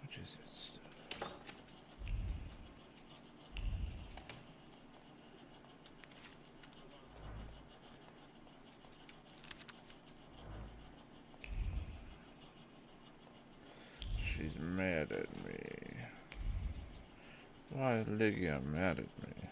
Jesus. She's mad at me. Why is Lygia mad at me?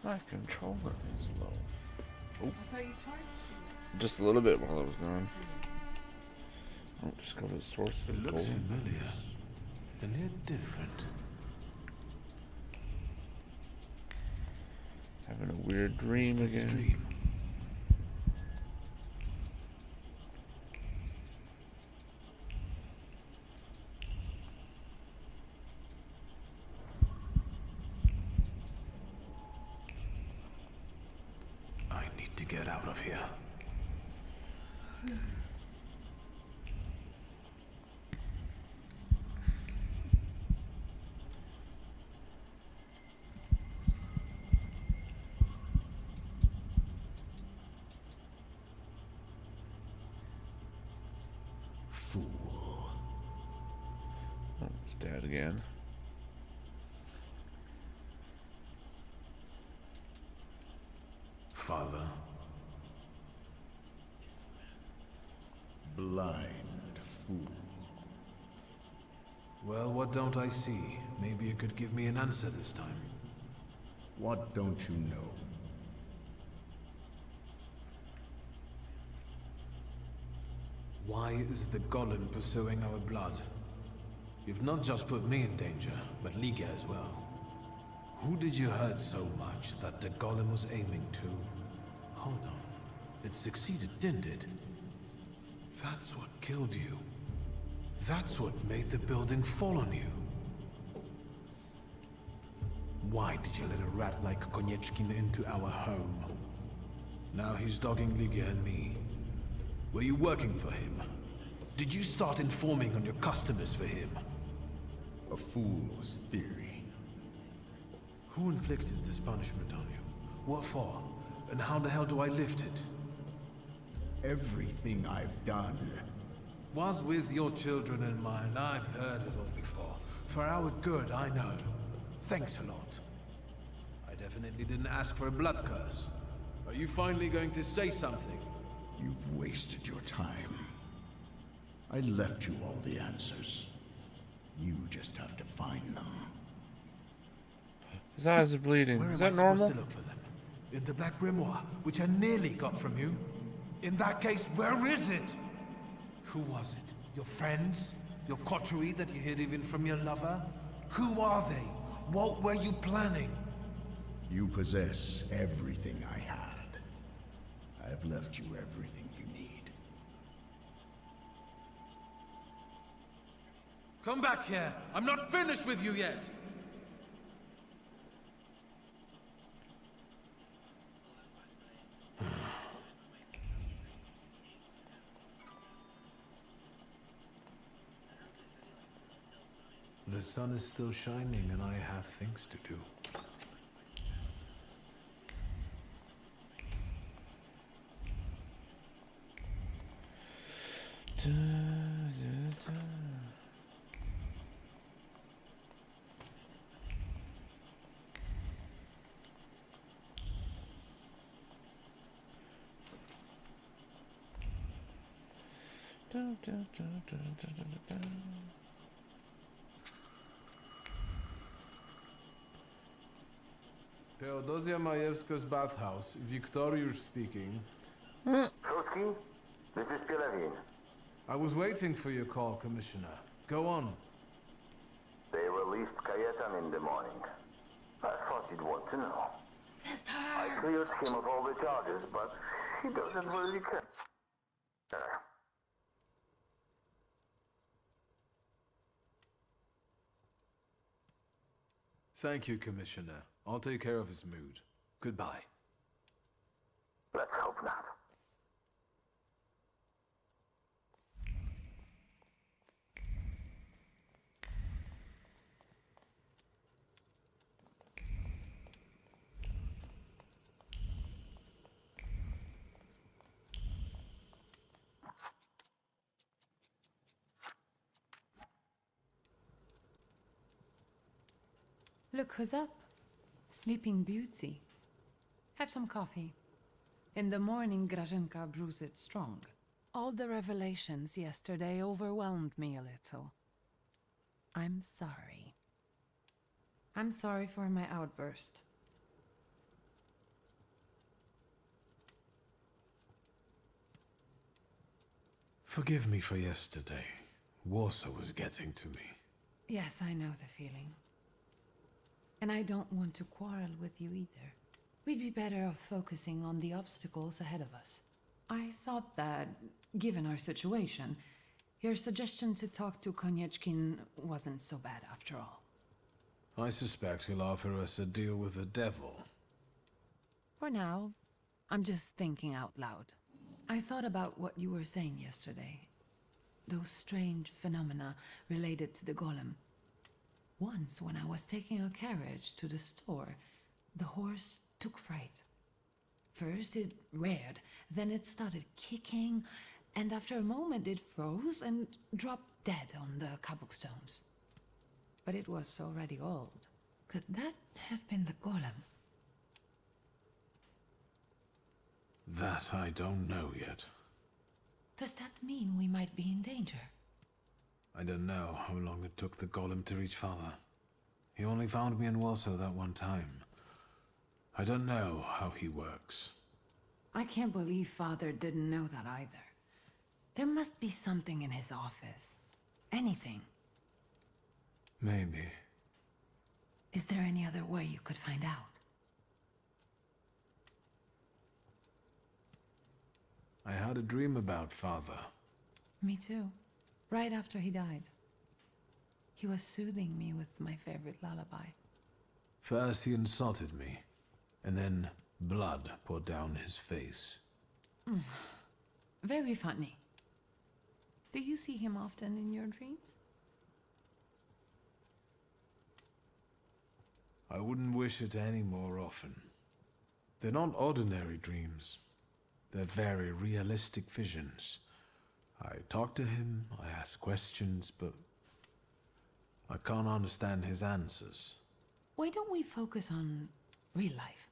My controller is low. Oh. I thought you charged it. Just a little bit while I was gone. Oh, discover the source of It looks gold. familiar, and yet different. Having a weird dream Is this again. a dream? I need to get out of here. Fool. Oh, it's Dad again. Father. Blind fool. Well, what don't I see? Maybe you could give me an answer this time. What don't you know? Why is the Golem pursuing our blood? You've not just put me in danger, but Liga as well. Who did you hurt so much that the Golem was aiming to? Hold on. It succeeded, didn't it? That's what killed you. That's what made the building fall on you. Why did you let a rat like Konieczkin into our home? Now he's dogging Liga and me. Were you working for him? Did you start informing on your customers for him? A fool's theory. Who inflicted this punishment on you? What for? And how the hell do I lift it? Everything I've done. Was with your children in mind. I've heard it all before. For our good, I know. Thanks a lot. I definitely didn't ask for a blood curse. Are you finally going to say something? You've wasted your time. I left you all the answers. You just have to find them. His eyes are bleeding. Where Is am I that normal? supposed to look for them? In the Black Grimoire, which I nearly got from you? In that case, where is it? Who was it? Your friends? Your coterie that you hid even from your lover? Who are they? What were you planning? You possess everything I had. I've left you everything you need. Come back here! I'm not finished with you yet! The sun is still shining and I have things to do. Teodosia Majewska's bathhouse. Wiktoriusz speaking. Trotsky, this is Pilavin. I was waiting for your call, Commissioner. Go on. They released Kayetan in the morning. I thought you'd want to know. Sister! I cleared him of all the charges, but he doesn't really care. Thank you, Commissioner. I'll take care of his mood. Goodbye. Let's hope not. Look who's up. Sleeping Beauty. Have some coffee. In the morning, Grażynka brews it strong. All the revelations yesterday overwhelmed me a little. I'm sorry. I'm sorry for my outburst. Forgive me for yesterday. Warsaw was getting to me. Yes, I know the feeling. And I don't want to quarrel with you either. We'd be better off focusing on the obstacles ahead of us. I thought that, given our situation, your suggestion to talk to Konieczkin wasn't so bad after all. I suspect he'll offer us a deal with the devil. For now, I'm just thinking out loud. I thought about what you were saying yesterday. Those strange phenomena related to the golem. Once, when I was taking a carriage to the store, the horse took fright. First it reared, then it started kicking, and after a moment it froze and dropped dead on the cobblestones. But it was already old. Could that have been the golem? That I don't know yet. Does that mean we might be in danger? I don't know how long it took the golem to reach Father. He only found me in Warsaw that one time. I don't know how he works. I can't believe Father didn't know that either. There must be something in his office. Anything. Maybe. Is there any other way you could find out? I had a dream about Father. Me too. Right after he died. He was soothing me with my favorite lullaby. First he insulted me, and then blood poured down his face. Very funny. Do you see him often in your dreams? I wouldn't wish it any more often. They're not ordinary dreams. They're very realistic visions. I talk to him, I ask questions, but I can't understand his answers. Why don't we focus on real life?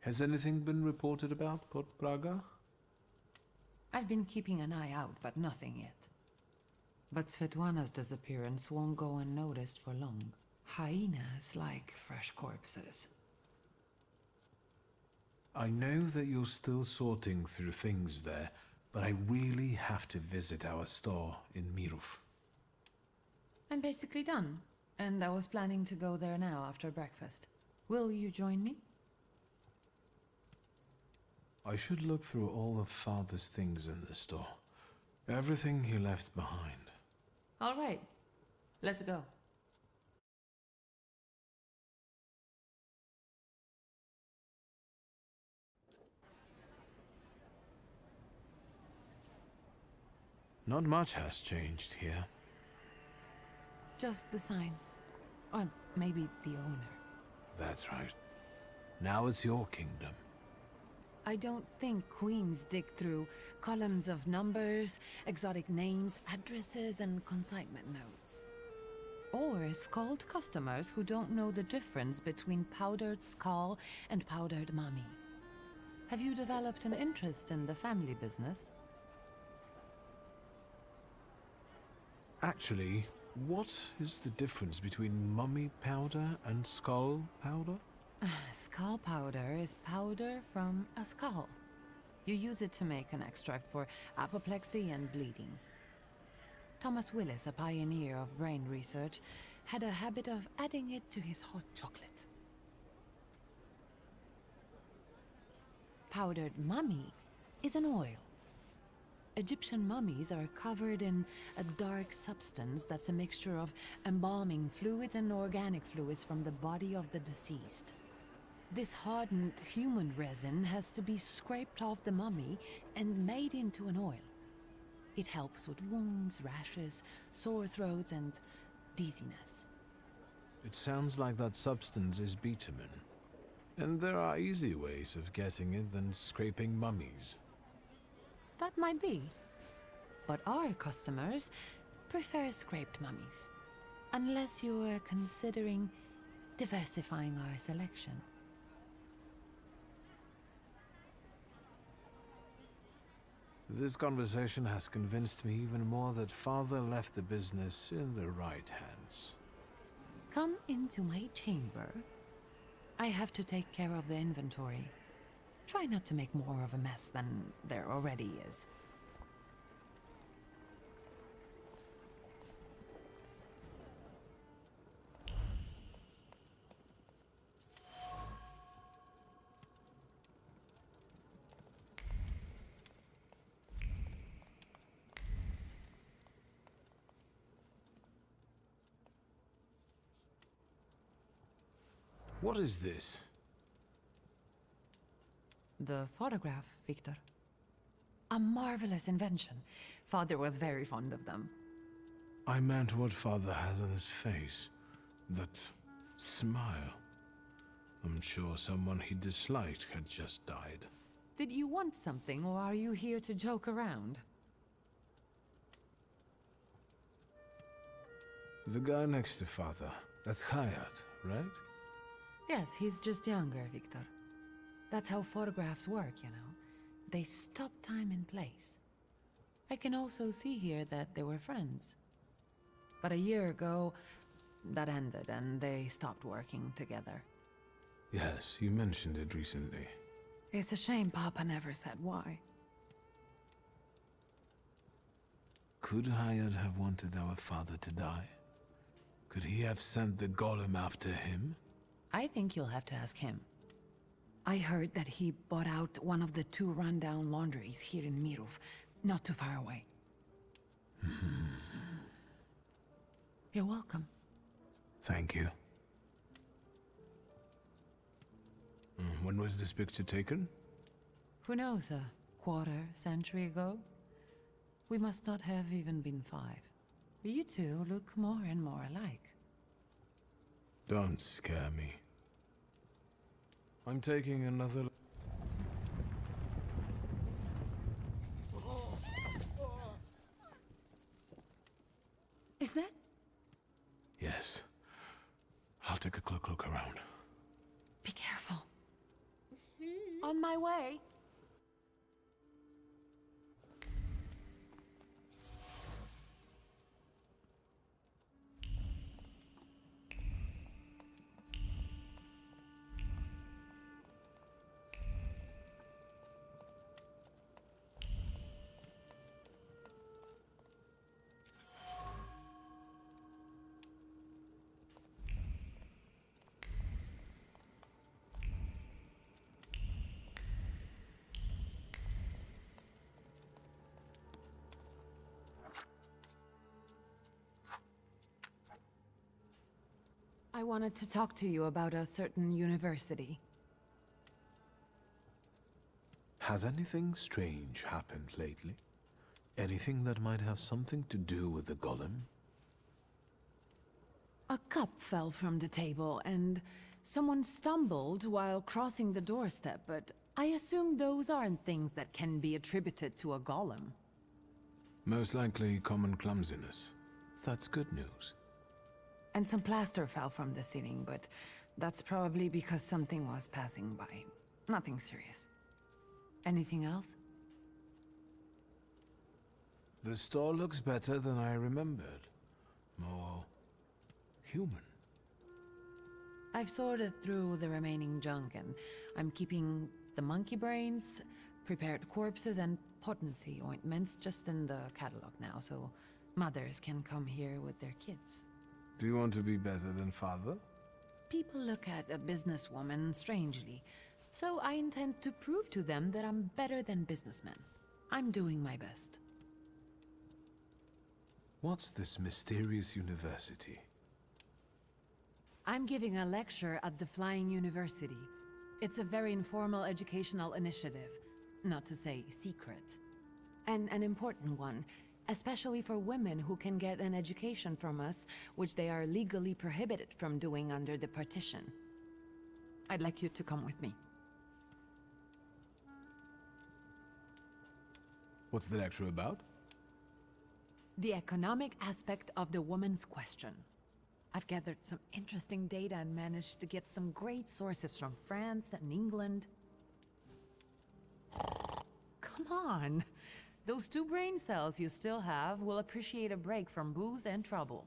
Has anything been reported about Port Praga? I've been keeping an eye out, but nothing yet. But Svetlana's disappearance won't go unnoticed for long. Hyenas like fresh corpses. I know that you're still sorting through things there, but I really have to visit our store in Mirów. I'm basically done, and I was planning to go there now after breakfast. Will you join me? I should look through all of Father's things in the store. Everything he left behind. All right, let's go. Not much has changed here. Just the sign. Or maybe the owner. That's right. Now it's your kingdom. I don't think queens dig through columns of numbers, exotic names, addresses, and consignment notes. Or scold customers who don't know the difference between powdered skull and powdered mummy. Have you developed an interest in the family business? Actually, what is the difference between mummy powder and skull powder? Skull powder is powder from a skull. You use it to make an extract for apoplexy and bleeding. Thomas Willis, a pioneer of brain research, had a habit of adding it to his hot chocolate. Powdered mummy is an oil. Egyptian mummies are covered in a dark substance that's a mixture of embalming fluids and organic fluids from the body of the deceased. This hardened human resin has to be scraped off the mummy and made into an oil. It helps with wounds, rashes, sore throats, and dizziness. It sounds like that substance is bitumen. And there are easy ways of getting it than scraping mummies. That might be. But our customers prefer scraped mummies. Unless you're considering diversifying our selection. This conversation has convinced me even more that Father left the business in the right hands. Come into my chamber. I have to take care of the inventory. Try not to make more of a mess than there already is. What is this? The photograph, Victor. A marvelous invention. Father was very fond of them. I meant what Father has on his face. That smile. I'm sure someone he disliked had just died. Did you want something, or are you here to joke around? The guy next to Father. That's Hayat, right? Yes, he's just younger, Victor. That's how photographs work, you know. They stop time and place. I can also see here that they were friends. But a year ago, that ended and they stopped working together. Yes, you mentioned it recently. It's a shame Papa never said why. Could Hayat have wanted our father to die? Could he have sent the golem after him? I think you'll have to ask him. I heard that he bought out one of the 2 rundown laundries here in Mirov, not too far away. You're welcome. Thank you. When was this picture taken? Who knows, a quarter century ago? We must not have even been 5. You two look more and more alike. Don't scare me. I'm taking another... Is that? Yes. I'll take a quick look around. Be careful. On my way. I wanted to talk to you about a certain university. Has anything strange happened lately? Anything that might have something to do with the golem? A cup fell from the table, and someone stumbled while crossing the doorstep, but I assume those aren't things that can be attributed to a golem. Most likely common clumsiness. That's good news. And some plaster fell from the ceiling, but that's probably because something was passing by. Nothing serious. Anything else? The store looks better than I remembered. More... human. I've sorted through the remaining junk, and I'm keeping the monkey brains, prepared corpses, and potency ointments just in the catalog now, so mothers can come here with their kids. Do you want to be better than Father? People look at a businesswoman strangely, so I intend to prove to them that I'm better than businessmen. I'm doing my best. What's this mysterious university? I'm giving a lecture at the Flying University. It's a very informal educational initiative, not to say secret. And an important one, especially for women who can get an education from us, which they are legally prohibited from doing under the partition. I'd like you to come with me. What's the lecture about? The economic aspect of the woman's question. I've gathered some interesting data and managed to get some great sources from France and England. Come on! Those 2 brain cells you still have will appreciate a break from booze and trouble.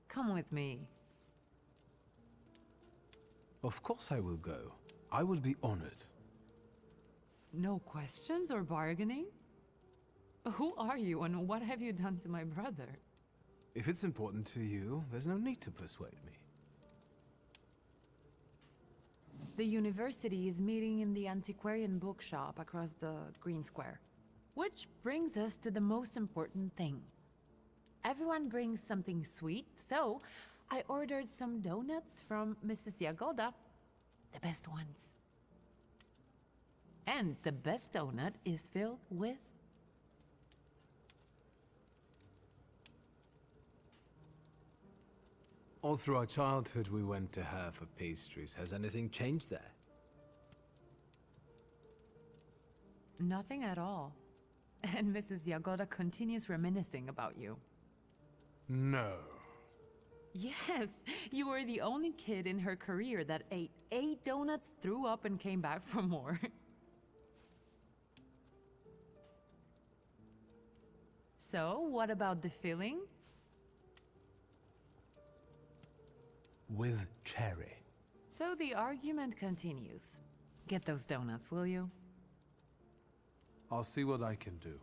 Come with me. Of course I will go. I will be honored. No questions or bargaining? Who are you and what have you done to my brother? If it's important to you, there's no need to persuade me. The university is meeting in the antiquarian bookshop across the Green Square. Which brings us to the most important thing. Everyone brings something sweet, so I ordered some donuts from Mrs. Yagoda. The best ones. And the best donut is filled with... All through our childhood, we went to her for pastries. Has anything changed there? Nothing at all. And Mrs. Yagoda continues reminiscing about you. No. Yes, you were the only kid in her career that ate 8 donuts, threw up, and came back for more. So, what about the filling? With cherry. So the argument continues. Get those donuts, will you? I'll see what I can do.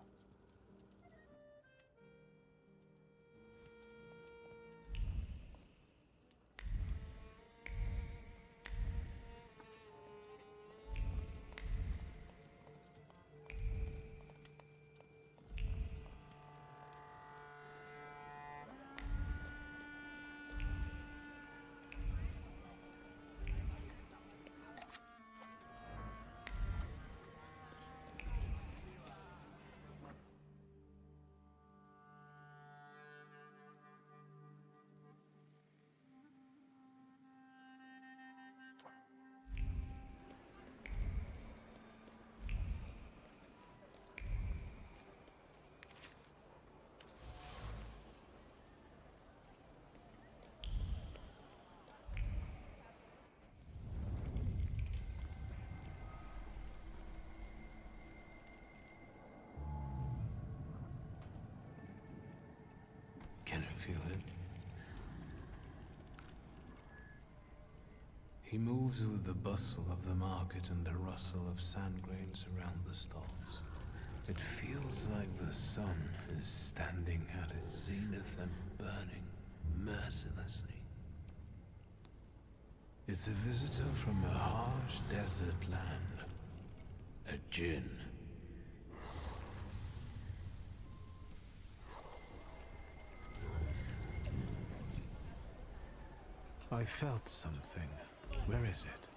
Can you feel it? He moves with the bustle of the market and the rustle of sand grains around the stalls. It feels like the sun is standing at its zenith and burning mercilessly. It's a visitor from a harsh desert land. A djinn. I felt something. Where is it?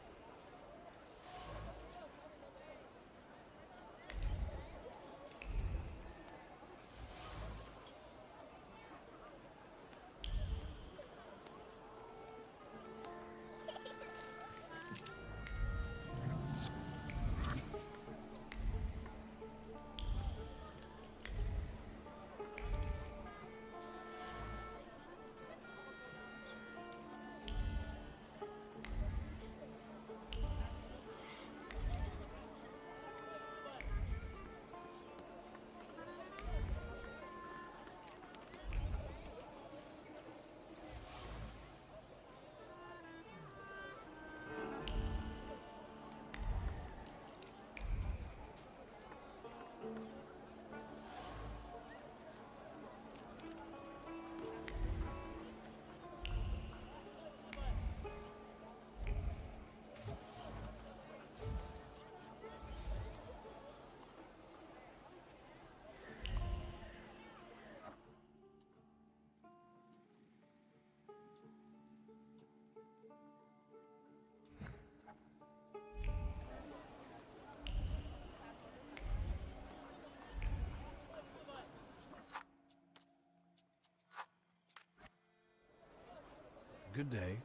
Good day.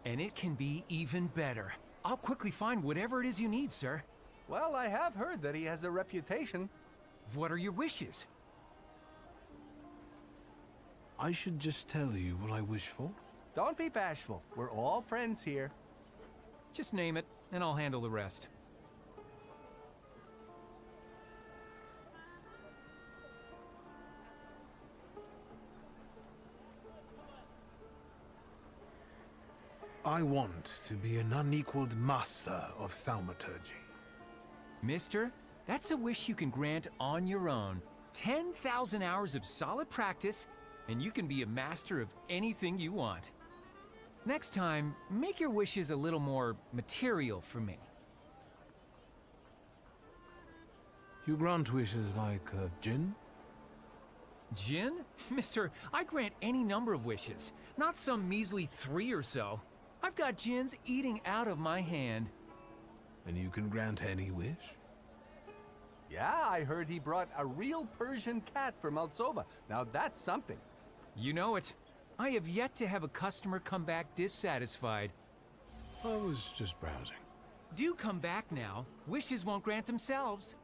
And it can be even better. I'll quickly find whatever it is you need, sir. Well, I have heard that he has a reputation. What are your wishes? I should just tell you what I wish for? Don't be bashful. We're all friends here. Just name it, and I'll handle the rest. I want to be an unequaled master of thaumaturgy. Mister, that's a wish you can grant on your own. 10,000 hours of solid practice, and you can be a master of anything you want. Next time, make your wishes a little more material for me. You grant wishes like Jinn? Jinn? Mister, I grant any number of wishes, not some measly 3 or so. I've got Jinns eating out of my hand. And you can grant any wish? Yeah, I heard he brought a real Persian cat from Altsova. Now that's something. You know it. I have yet to have a customer come back dissatisfied. I was just browsing. Do come back now. Wishes won't grant themselves.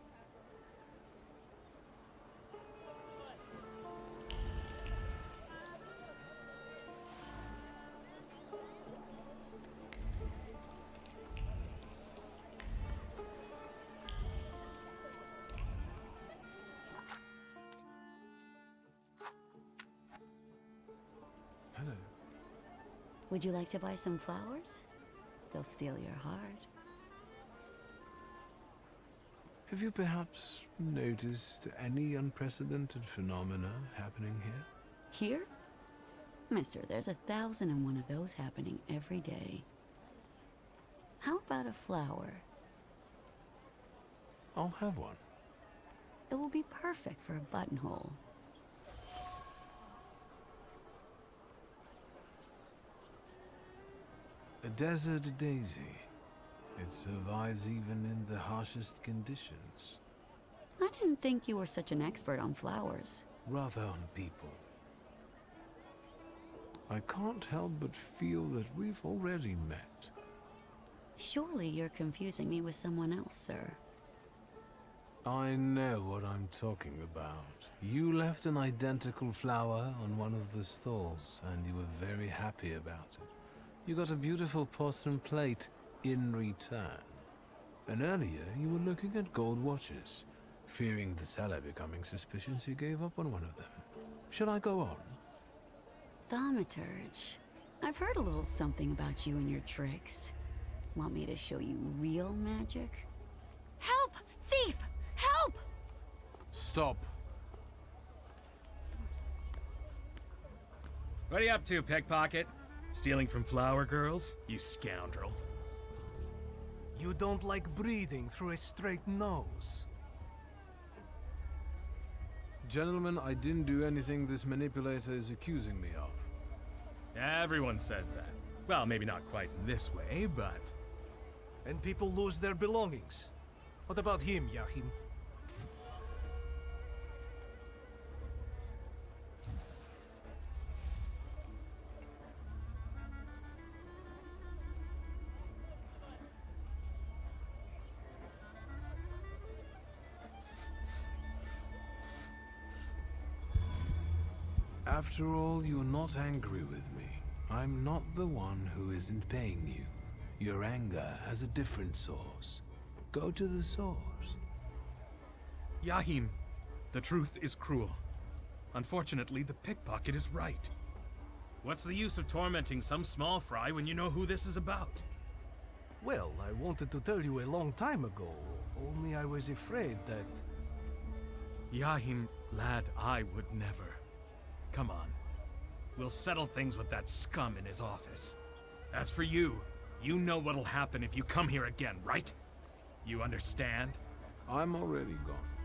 Hello. Would you like to buy some flowers? They'll steal your heart. Have you perhaps noticed any unprecedented phenomena happening here? Here? Mister, there's 1,001 of those happening every day. How about a flower? I'll have one. It will be perfect for a buttonhole. A desert daisy. It survives even in the harshest conditions. I didn't think you were such an expert on flowers. Rather on people. I can't help but feel that we've already met. Surely you're confusing me with someone else, sir. I know what I'm talking about. You left an identical flower on one of the stalls, and you were very happy about it. You got a beautiful porcelain plate in return. And earlier, you were looking at gold watches. Fearing the seller becoming suspicious, you gave up on one of them. Should I go on? Thaumaturge. I've heard a little something about you and your tricks. Want me to show you real magic? Help! Thief! Help! Stop. What are you up to, pickpocket? Stealing from flower girls? You scoundrel. You don't like breathing through a straight nose. Gentlemen, I didn't do anything this manipulator is accusing me of. Everyone says that. Well, maybe not quite this way, but... And people lose their belongings. What about him, Yahim? After all, you're not angry with me. I'm not the one who isn't paying you. Your anger has a different source. Go to the source. Yahim, the truth is cruel. Unfortunately, the pickpocket is right. What's the use of tormenting some small fry when you know who this is about? Well, I wanted to tell you a long time ago, only I was afraid that... Yahim, lad, I would never. Come on. We'll settle things with that scum in his office. As for you, you know what'll happen if you come here again, right? You understand? I'm already gone.